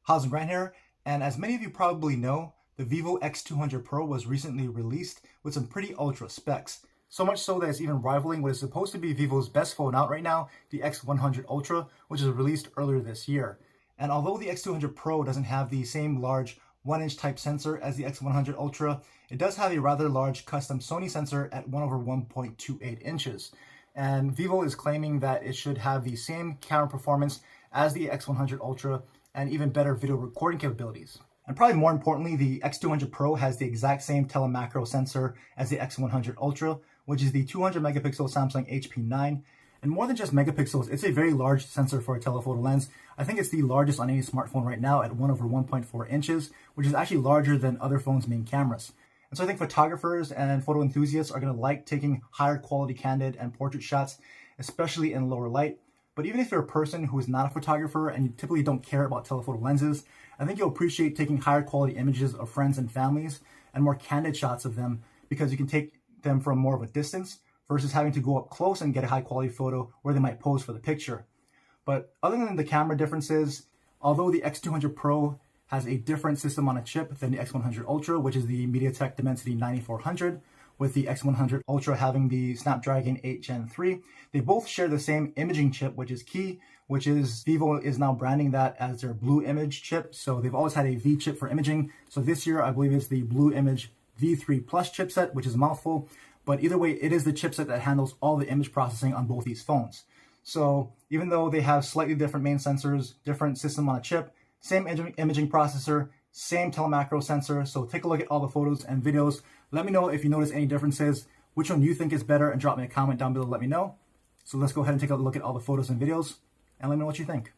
How's it going here? And as many of you probably know, the Vivo X200 Pro was recently released with some pretty ultra specs. So much so that it's even rivaling what is supposed to be Vivo's best phone out right now, the X100 Ultra, which was released earlier this year. And although the X200 Pro doesn't have the same large 1-inch type sensor as the X100 Ultra, it does have a rather large custom Sony sensor at 1/1.28 inches. And Vivo is claiming that it should have the same camera performance as the X100 Ultra and even better video recording capabilities. And probably more importantly, the X200 Pro has the exact same tele-macro sensor as the X100 Ultra, which is the 200 megapixel Samsung HP9. And more than just megapixels, it's a very large sensor for a telephoto lens. I think it's the largest on any smartphone right now at 1/1.4 inches, which is actually larger than other phones' main cameras. And so I think photographers and photo enthusiasts are going to like taking higher quality candid and portrait shots, especially in lower light. But even if you're a person who is not a photographer and you typically don't care about telephoto lenses, I think you'll appreciate taking higher quality images of friends and families and more candid shots of them because you can take them from more of a distance versus having to go up close and get a high quality photo where they might pose for the picture. But other than the camera differences, although the X200 Pro has a different system on a chip than the X100 Ultra, which is the Mediatek Dimensity 9400, with the X100 Ultra having the Snapdragon 8 Gen 3. They both share the same imaging chip, which is key, which is Vivo is now branding that as their Blue Image chip. So they've always had a V chip for imaging. So this year, I believe it's the Blue Image V3 Plus chipset, which is a mouthful. But either way, it is the chipset that handles all the image processing on both these phones. So even though they have slightly different main sensors, different system on a chip, same imaging processor, same tele-macro sensor. So take a look at all the photos and videos. Let me know if you notice any differences, which one you think is better, and drop me a comment down below. Let me know. So let's go ahead and take a look at all the photos and videos and let me know what you think.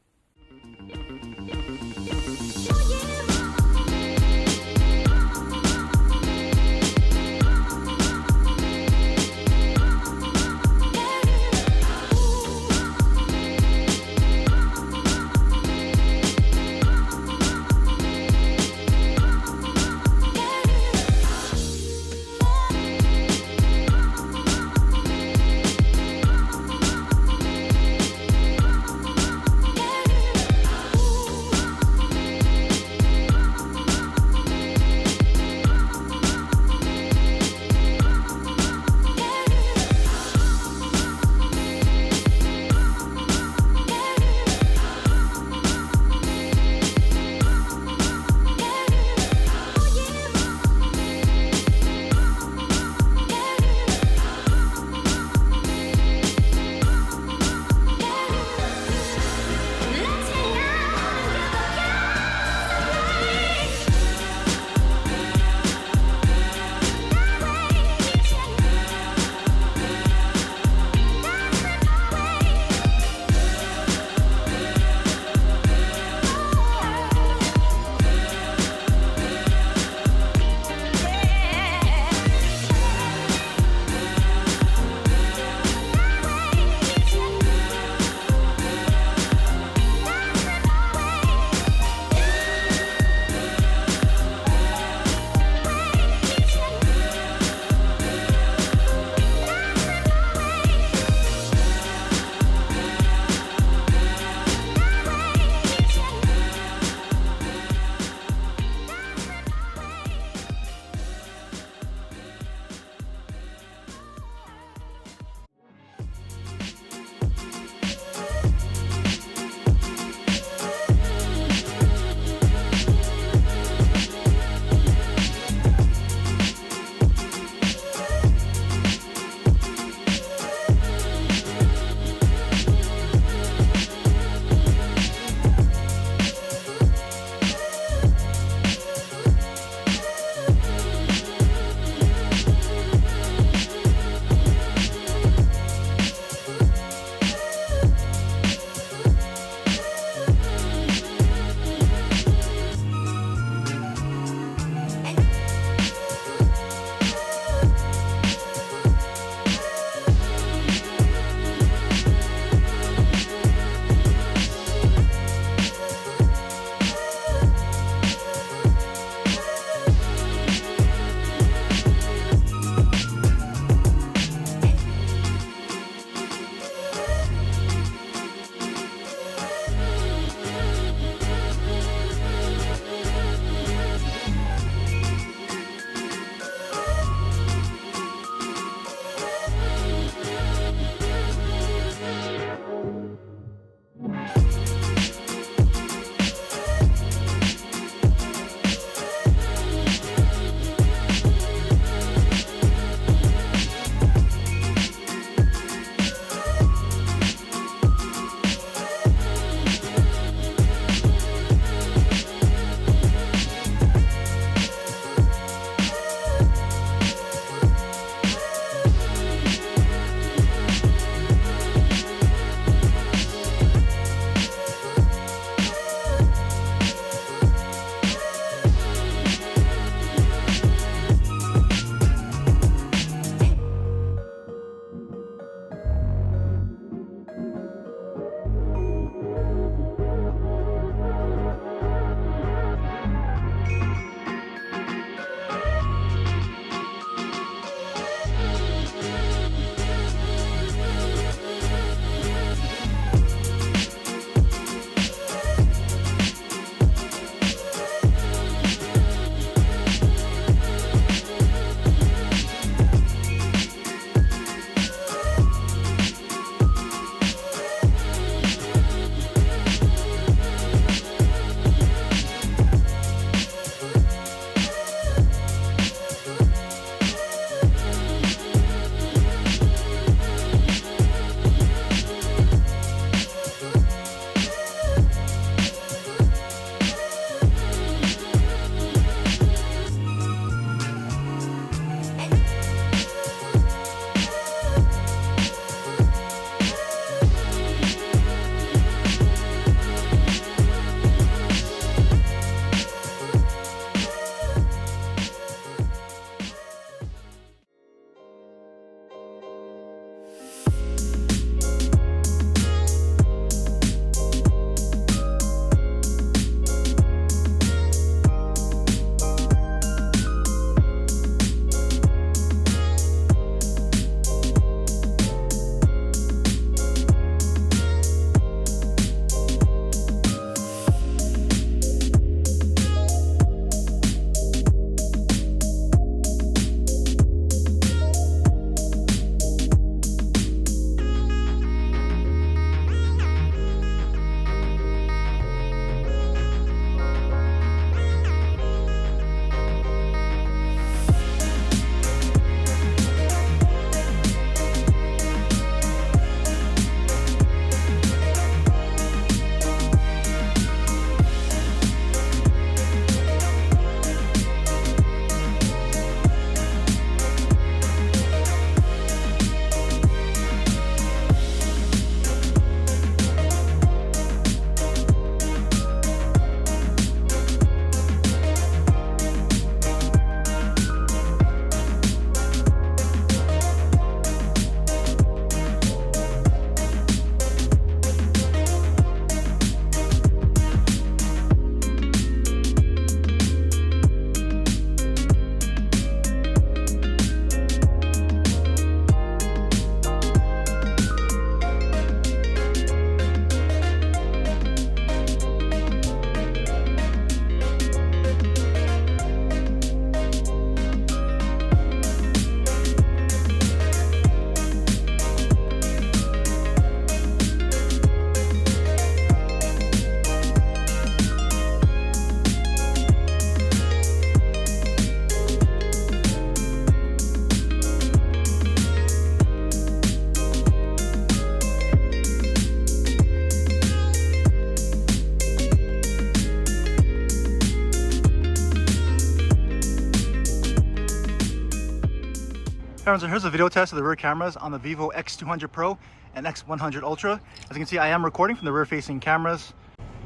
Everyone, so here's a video test of the rear cameras on the Vivo X200 Pro and X100 Ultra. As you can see, I am recording from the rear facing cameras.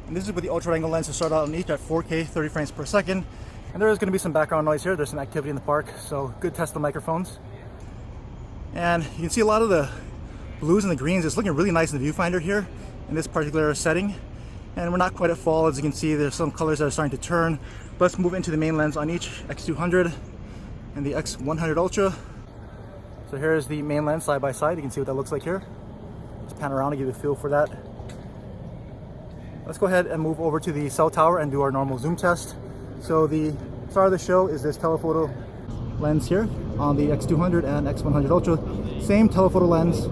And this is with the ultra angle lens to start out on each at 4K 30 frames per second. And there is going to be some background noise here. There's some activity in the park, so good test of the microphones. And you can see a lot of the blues and the greens. It's looking really nice in the viewfinder here in this particular setting. And we're not quite at fall. As you can see, there's some colors that are starting to turn. But let's move into the main lens on each X200 and the X100 Ultra. So here's the main lens side by side. You can see what that looks like here. Just pan around to give you a feel for that. Let's go ahead and move over to the cell tower and do our normal zoom test. So the star of the show is this telephoto lens here on the X200 and X100 Ultra. Same telephoto lens,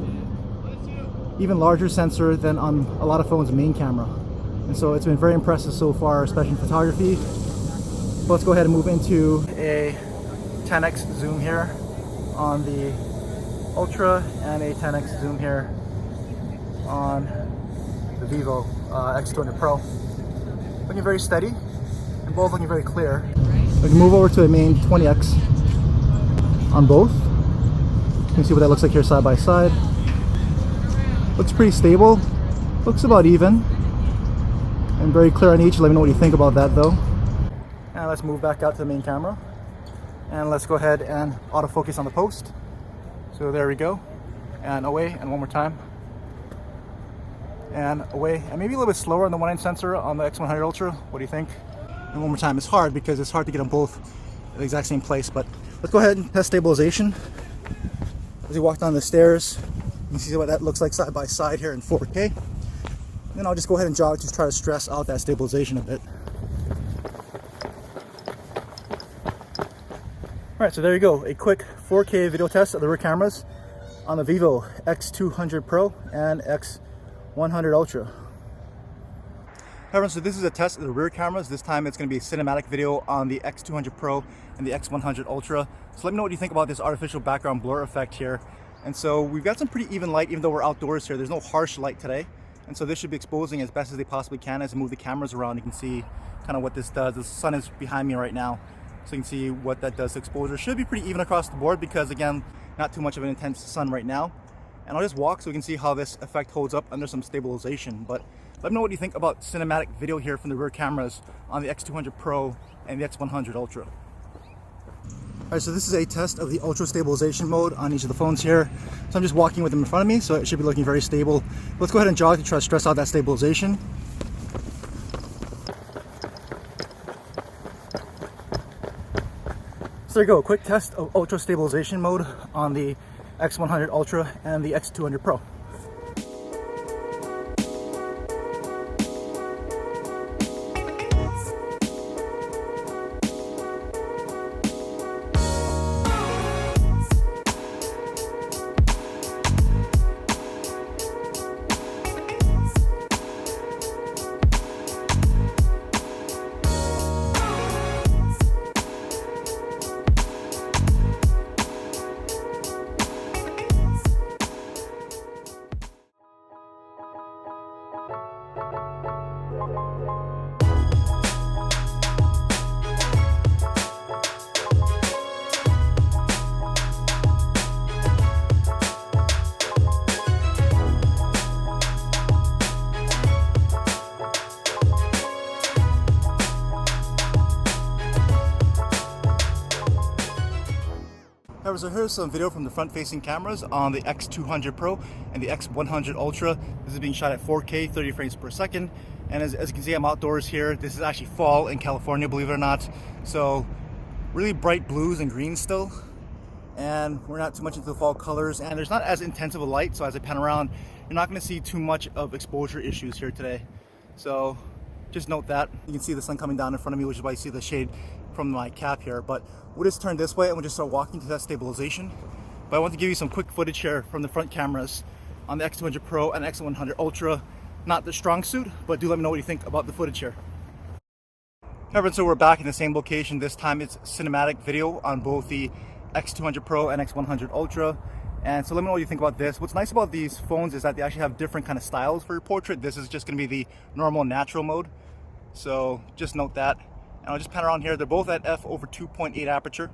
even larger sensor than on a lot of phones' main camera. And so it's been very impressive so far, especially in photography. But let's go ahead and move into a 10x zoom here on the Ultra and a 10x zoom here on the Vivo X200 Pro. Looking very steady and both looking very clear. We can move over to a main 20x on both. You can see what that looks like here side by side. Looks pretty stable, looks about even and very clear on each. Let me know what you think about that though. And let's move back out to the main camera. And let's go ahead and autofocus on the post. So there we go. And away, and one more time. And away, and maybe a little bit slower on the 1-inch sensor on the X100 Ultra. What do you think? And one more time. It's hard because it's hard to get them both at the exact same place. But let's go ahead and test stabilization. As we walk down the stairs, you can see what that looks like side by side here in 4K. And then I'll just go ahead and jog to try to stress out that stabilization a bit. Alright, so there you go, a quick 4K video test of the rear cameras on the Vivo X200 Pro and X100 Ultra. Everyone, so this is a test of the rear cameras. This time it's going to be a cinematic video on the X200 Pro and the X100 Ultra. So let me know what you think about this artificial background blur effect here. And so we've got some pretty even light, even though we're outdoors here. There's no harsh light today. And so this should be exposing as best as they possibly can. As I move the cameras around, you can see kind of what this does. The sun is behind me right now, so you can see what that does to exposure. Should be pretty even across the board because, again, not too much of an intense sun right now. And I'll just walk so we can see how this effect holds up under some stabilization. But let me know what you think about cinematic video here from the rear cameras on the X200 Pro and the X100 Ultra. Alright, so this is a test of the ultra stabilization mode on each of the phones here. So I'm just walking with them in front of me, so it should be looking very stable. Let's go ahead and jog to try to stress out that stabilization. So there you go, a quick test of ultra stabilization mode on the X100 Ultra and the X200 Pro. So here's some video from the front-facing cameras on the X200 Pro and the X100 Ultra. This is being shot at 4K, 30 frames per second. And as you can see, I'm outdoors here. This is actually fall in California, believe it or not. So really bright blues and greens still. And we're not too much into the fall colors. And there's not as intensive a light, so as I pan around, you're not going to see too much of exposure issues here today. So just note that. You can see the sun coming down in front of me, which is why you see the shade from my cap here. But we'll just turn this way and we'll just start walking to that stabilization. But I want to give you some quick footage here from the front cameras on the X200 Pro and X100 Ultra. Not the strong suit, but do let me know what you think about the footage here. Everyone, so we're back in the same location. This time it's cinematic video on both the X200 Pro and X100 Ultra. And so let me know what you think about this. What's nice about these phones is that they actually have different kind of styles for your portrait. This is just going to be the normal natural mode. So just note that. And I'll just pan around here. They're both at f/2.8 aperture.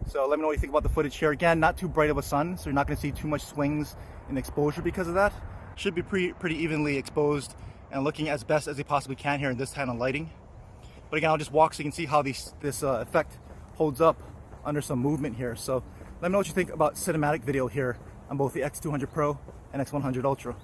So let me know what you think about the footage here. Again, not too bright of a sun, so you're not going to see too much swings in exposure because of that. Should be pretty evenly exposed and looking as best as they possibly can here in this kind of lighting. But again, I'll just walk so you can see how this effect holds up under some movement here. So let me know what you think about cinematic video here on both the X200 Pro and X100 Ultra.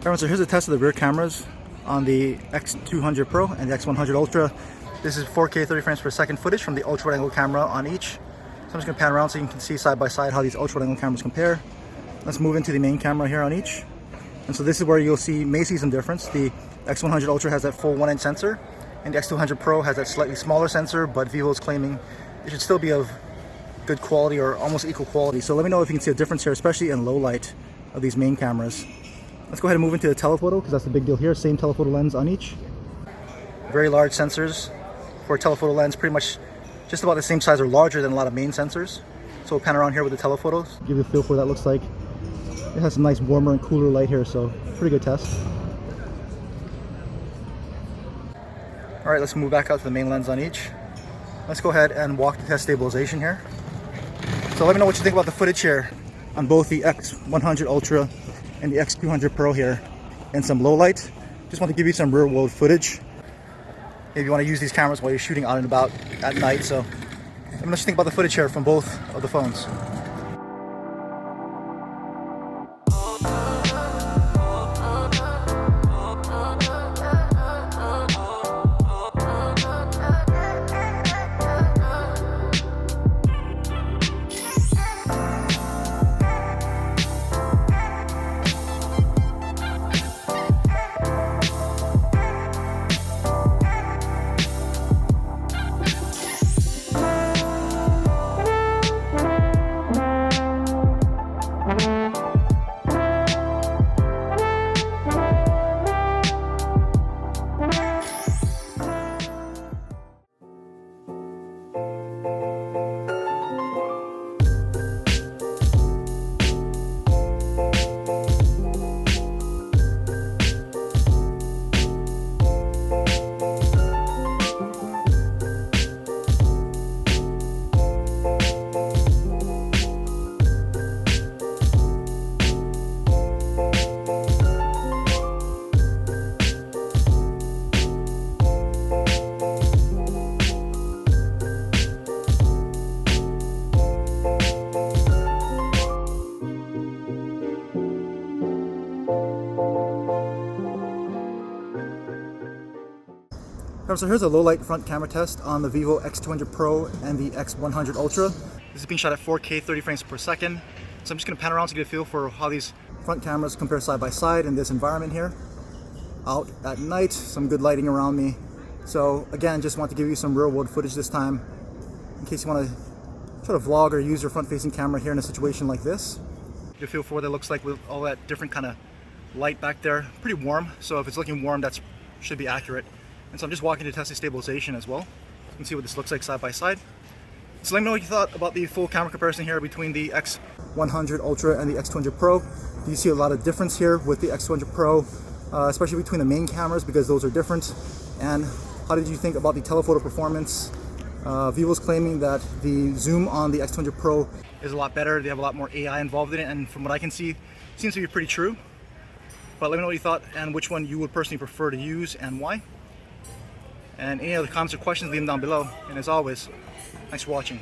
Everyone, so here's a test of the rear cameras on the X200 Pro and the X100 Ultra. This is 4K 30 frames per second footage from the ultra wide angle camera on each. So I'm just going to pan around so you can see side by side how these ultra wide angle cameras compare. Let's move into the main camera here on each. And so this is where may see some difference. The X100 Ultra has that full 1-inch sensor, and the X200 Pro has that slightly smaller sensor, but Vivo is claiming it should still be of good quality or almost equal quality. So let me know if you can see a difference here, especially in low light of these main cameras. Let's go ahead and move into the telephoto, because that's the big deal here. Same telephoto lens on each. Very large sensors for a telephoto lens, pretty much just about the same size or larger than a lot of main sensors. So we'll pan around here with the telephotos, give you a feel for what that looks like. It has some nice warmer and cooler light here, so pretty good test. All right, let's move back out to the main lens on each. Let's go ahead and walk to test stabilization here. So let me know what you think about the footage here on both the X100 Ultra and the X200 Pro here in some low light. Just want to give you some real world footage. Maybe you want to use these cameras while you're shooting out and about at night. So let me know what you think about the footage here from both of the phones. So here's a low light front camera test on the Vivo X200 Pro and the X100 Ultra. This is being shot at 4K 30 frames per second. So I'm just going to pan around to get a feel for how these front cameras compare side by side in this environment here. Out at night, some good lighting around me. So again, just want to give you some real world footage this time in case you want to try to vlog or use your front facing camera here in a situation like this. Get a feel for what it looks like with all that different kind of light back there. Pretty warm, so if it's looking warm, that should be accurate. And so I'm just walking to test the stabilization as well. You can see what this looks like side by side. So let me know what you thought about the full camera comparison here between the X100 Ultra and the X200 Pro. Do you see a lot of difference here with the X200 Pro, especially between the main cameras because those are different? And how did you think about the telephoto performance? Vivo's claiming that the zoom on the X200 Pro is a lot better. They have a lot more AI involved in it, and from what I can see, it seems to be pretty true. But let me know what you thought and which one you would personally prefer to use and why. And any other comments or questions, leave them down below. And as always, thanks for watching.